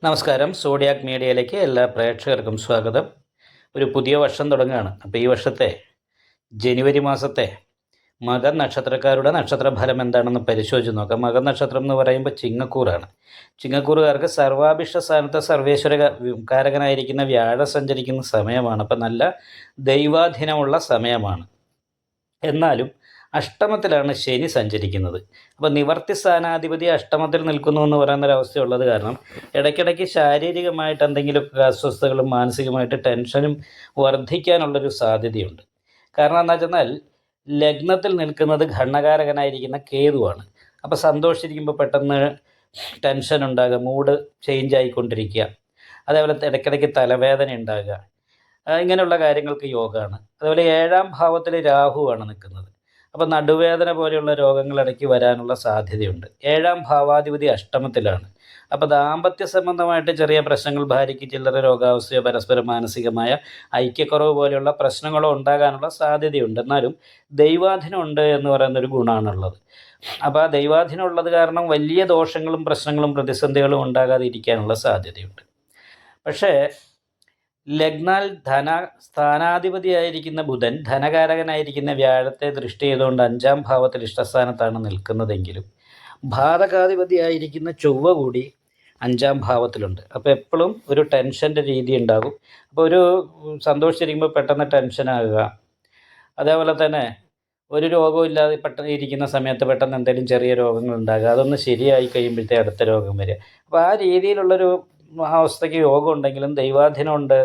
നമസ്കാരം. സോഡിയാക് മീഡിയയിലേക്ക് എല്ലാ പ്രേക്ഷകർക്കും സ്വാഗതം. ഒരു പുതിയ വർഷം തുടങ്ങുകയാണ്. അപ്പോൾ ഈ വർഷത്തെ ജനുവരി മാസത്തെ മകൻ നക്ഷത്രക്കാരുടെ നക്ഷത്രഫലം എന്താണെന്ന് പരിശോധിച്ച് നോക്കാം. മകൻ നക്ഷത്രം എന്ന് പറയുമ്പോൾ ചിങ്ങക്കൂറാണ്. ചിങ്ങക്കൂറുകാർക്ക് സർവാഭിഷ്ട സ്ഥാനത്തെ സർവേശ്വര കാരകനായിരിക്കുന്ന വ്യാഴം സഞ്ചരിക്കുന്ന സമയമാണ്. അപ്പം നല്ല ദൈവാധീനമുള്ള സമയമാണ്. എന്നാലും അഷ്ടമത്തിലാണ് ശനി സഞ്ചരിക്കുന്നത്. അപ്പോൾ നിവർത്തി സ്ഥാനാധിപതി അഷ്ടമത്തിൽ നിൽക്കുന്നു എന്ന് പറയുന്നൊരവസ്ഥയുള്ളത് കാരണം ഇടയ്ക്കിടയ്ക്ക് ശാരീരികമായിട്ട് എന്തെങ്കിലുമൊക്കെ അസ്വസ്ഥതകളും മാനസികമായിട്ട് ടെൻഷനും വർദ്ധിക്കാനുള്ളൊരു സാധ്യതയുണ്ട്. കാരണം എന്താ വെച്ചെന്നാൽ ലഗ്നത്തിൽ നിൽക്കുന്നത് ഘടനകാരകനായിരിക്കുന്ന കേതുവാണ്. അപ്പോൾ സന്തോഷിച്ചിരിക്കുമ്പോൾ പെട്ടെന്ന് ടെൻഷൻ ഉണ്ടാകുക, മൂഡ് ചേഞ്ച് ആയിക്കൊണ്ടിരിക്കുക, അതേപോലെ ഇടയ്ക്കിടയ്ക്ക് തലവേദന ഉണ്ടാകുക, ഇങ്ങനെയുള്ള കാര്യങ്ങൾക്ക് യോഗമാണ്. അതുപോലെ 7ാം ഭാവത്തിൽ രാഹുവാണ് നിൽക്കുന്നത്. അപ്പോൾ നടുവേദന പോലെയുള്ള രോഗങ്ങൾ ഇടയ്ക്ക് വരാനുള്ള സാധ്യതയുണ്ട്. 7ാം ഭാവാധിപതി അഷ്ടമത്തിലാണ്. അപ്പോൾ ദാമ്പത്യ സംബന്ധമായിട്ട് ചെറിയ പ്രശ്നങ്ങൾ, ഭാര്യയ്ക്ക് ചില്ലറ രോഗാവസ്ഥയോ പരസ്പരം മാനസികമായ ഐക്യക്കുറവ് പോലെയുള്ള പ്രശ്നങ്ങളോ ഉണ്ടാകാനുള്ള സാധ്യതയുണ്ട്. എന്നാലും ദൈവാധീനം ഉണ്ട് എന്ന് പറയുന്നൊരു ഗുണമാണുള്ളത്. അപ്പോൾ ആ ദൈവാധീനം ഉള്ളത് കാരണം വലിയ ദോഷങ്ങളും പ്രശ്നങ്ങളും പ്രതിസന്ധികളും ഉണ്ടാകാതെ ഇരിക്കാനുള്ള സാധ്യതയുണ്ട്. പക്ഷേ ലഗ്നാൽ സ്ഥാനാധിപതിയായിരിക്കുന്ന ബുധൻ ധനകാരകനായിരിക്കുന്ന വ്യാഴത്തെ ദൃഷ്ടി ചെയ്തുകൊണ്ട് 5ാം ഭാവത്തിൽ ഇഷ്ടസ്ഥാനത്താണ് നിൽക്കുന്നതെങ്കിലും ബാധകാധിപതിയായിരിക്കുന്ന ചൊവ്വ കൂടി 5ാം ഭാവത്തിലുണ്ട്. അപ്പോൾ എപ്പോഴും ഒരു ടെൻഷൻ്റെ രീതി ഉണ്ടാകും. അപ്പോൾ ഒരു സന്തോഷിച്ചിരിക്കുമ്പോൾ പെട്ടെന്ന് ടെൻഷനാകുക, അതേപോലെ തന്നെ ഒരു രോഗവും ഇല്ലാതെ പെട്ടെന്ന് ഇരിക്കുന്ന സമയത്ത് പെട്ടെന്ന് എന്തെങ്കിലും ചെറിയ രോഗങ്ങൾ ഉണ്ടാകുക, അതൊന്ന് ശരിയായി കഴിയുമ്പോഴത്തേ അടുത്ത രോഗം വരിക. അപ്പോൾ ആ രീതിയിലുള്ളൊരു അവസ്ഥയ്ക്ക് യോഗം ഉണ്ടെങ്കിലും ദൈവാധീനമുണ്ട്.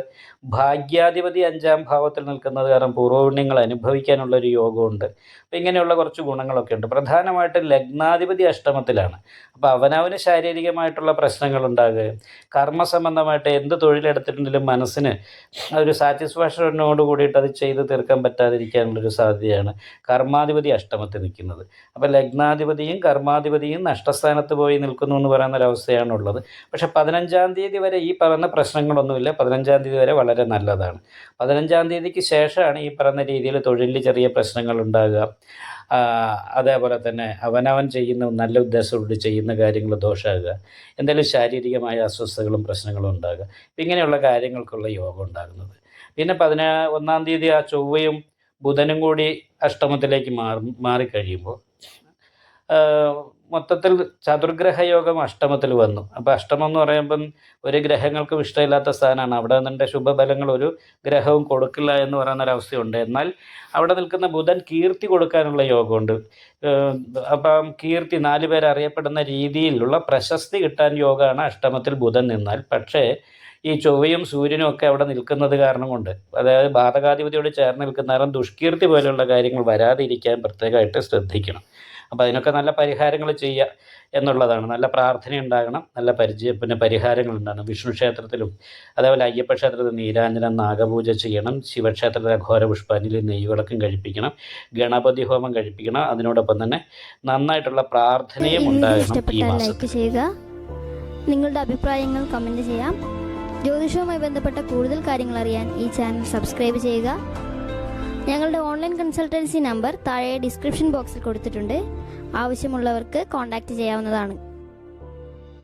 ഭാഗ്യാധിപതി 5ാം ഭാവത്തിൽ നിൽക്കുന്നത് കാരണം പൂർവ്വപുണ്യങ്ങൾ അനുഭവിക്കാനുള്ളൊരു യോഗമുണ്ട്. അപ്പോൾ ഇങ്ങനെയുള്ള കുറച്ച് ഗുണങ്ങളൊക്കെ ഉണ്ട്. പ്രധാനമായിട്ടും ലഗ്നാധിപതി അഷ്ടമത്തിലാണ്. അപ്പോൾ അവനവന് ശാരീരികമായിട്ടുള്ള പ്രശ്നങ്ങളുണ്ടാകുകയും കർമ്മസംബന്ധമായിട്ട് എന്ത് തൊഴിലെടുത്തിട്ടുണ്ടെങ്കിലും മനസ്സിന് ഒരു സാറ്റിസ്ഫാക്ഷനോട് കൂടിയിട്ട് അത് ചെയ്ത് തീർക്കാൻ പറ്റാതിരിക്കാനുള്ളൊരു സാധ്യതയാണ് കർമാധിപതി അഷ്ടമത്തിൽ നിൽക്കുന്നത്. അപ്പോൾ ലഗ്നാധിപതിയും കർമാധിപതിയും നഷ്ടസ്ഥാനത്ത് പോയി നിൽക്കുന്നു എന്ന് പറയുന്നൊരവസ്ഥയാണുള്ളത്. പക്ഷേ 15ാം തീയതി വരെ ഈ പറയുന്ന പ്രശ്നങ്ങളൊന്നുമില്ല. 15ാം തീയതി വരെ വളരെ നല്ലതാണ്. 15ാം തീയതിക്ക് ശേഷമാണ് ഈ പറയുന്ന രീതിയിൽ തൊഴിലിൽ ചെറിയ പ്രശ്നങ്ങൾ ഉണ്ടാകുക, അതേപോലെ തന്നെ അവനവൻ ചെയ്യുന്ന നല്ല ഉദ്ദേശത്തോട് ചെയ്യുന്ന കാര്യങ്ങൾ ദോഷമാകുക, എന്തെങ്കിലും ശാരീരികമായ അസ്വസ്ഥതകളും പ്രശ്നങ്ങളും ഉണ്ടാകുക, ഇങ്ങനെയുള്ള കാര്യങ്ങൾക്കുള്ള യോഗം ഉണ്ടാകുന്നത്. പിന്നെ 11ാം തീയതി ആ ചൊവ്വയും ബുധനും കൂടി അഷ്ടമത്തിലേക്ക് മാറിക്കഴിയുമ്പോൾ മൊത്തത്തിൽ ചതുർഗ്രഹയോഗം അഷ്ടമത്തിൽ വന്നു. അപ്പോൾ അഷ്ടമം എന്ന് പറയുമ്പം ഒരു ഗ്രഹങ്ങൾക്കും ഇഷ്ടമില്ലാത്ത സ്ഥാനമാണ്. അവിടെ നിന്നിട്ട് ശുഭഫലങ്ങൾ ഒരു ഗ്രഹവും കൊടുക്കില്ല എന്ന് പറയുന്നൊരവസ്ഥയുണ്ട്. എന്നാൽ അവിടെ നിൽക്കുന്ന ബുധൻ കീർത്തി കൊടുക്കാനുള്ള യോഗമുണ്ട്. അപ്പം കീർത്തി 4 പേർ അറിയപ്പെടുന്ന രീതിയിലുള്ള പ്രശസ്തി കിട്ടാൻ യോഗമാണ് അഷ്ടമത്തിൽ ബുധൻ നിന്നാൽ. പക്ഷേ ഈ ചൊവ്വയും സൂര്യനും ഒക്കെ അവിടെ നിൽക്കുന്നത് കാരണം കൊണ്ട്, അതായത് ബാധകാധിപതിയോട് ചേർന്ന് നിൽക്കുന്ന കാരണം ദുഷ്കീർത്തി പോലെയുള്ള കാര്യങ്ങൾ വരാതിരിക്കാൻ പ്രത്യേകമായിട്ട് ശ്രദ്ധിക്കണം. അപ്പോൾ അതിനൊക്കെ നല്ല പരിഹാരങ്ങൾ ചെയ്യുക എന്നുള്ളതാണ്. നല്ല പ്രാർത്ഥന ഉണ്ടാകണം, നല്ല പരിഹാരങ്ങൾ ഉണ്ടാകണം. വിഷ്ണു ക്ഷേത്രത്തിലും അതേപോലെ അയ്യപ്പ ക്ഷേത്രത്തിൽ നീരാഞ്ജനം, നാഗപൂജ ചെയ്യണം. ശിവക്ഷേത്രത്തിൽ അഘോര പുഷ്പാഞ്ജലി, നെയ്വിളക്കം കഴിപ്പിക്കണം, ഗണപതി ഹോമം കഴിപ്പിക്കണം. അതിനോടൊപ്പം തന്നെ നന്നായിട്ടുള്ള പ്രാർത്ഥനയും ഉണ്ടാകണം ഈ മാസത്തിൽ. നിങ്ങളുടെ അഭിപ്രായങ്ങൾ കമൻറ്റ് ചെയ്യാം. ജ്യോതിഷവുമായി ബന്ധപ്പെട്ട കൂടുതൽ കാര്യങ്ങൾ അറിയാൻ ഈ ചാനൽ സബ്സ്ക്രൈബ് ചെയ്യുക. ഞങ്ങളുടെ ഓൺലൈൻ കൺസൾട്ടൻസി നമ്പർ താഴെ ഡിസ്ക്രിപ്ഷൻ ബോക്സിൽ കൊടുത്തിട്ടുണ്ട്. ആവശ്യമുള്ളവർക്ക് കോൺടാക്റ്റ് ചെയ്യാവുന്നതാണ്.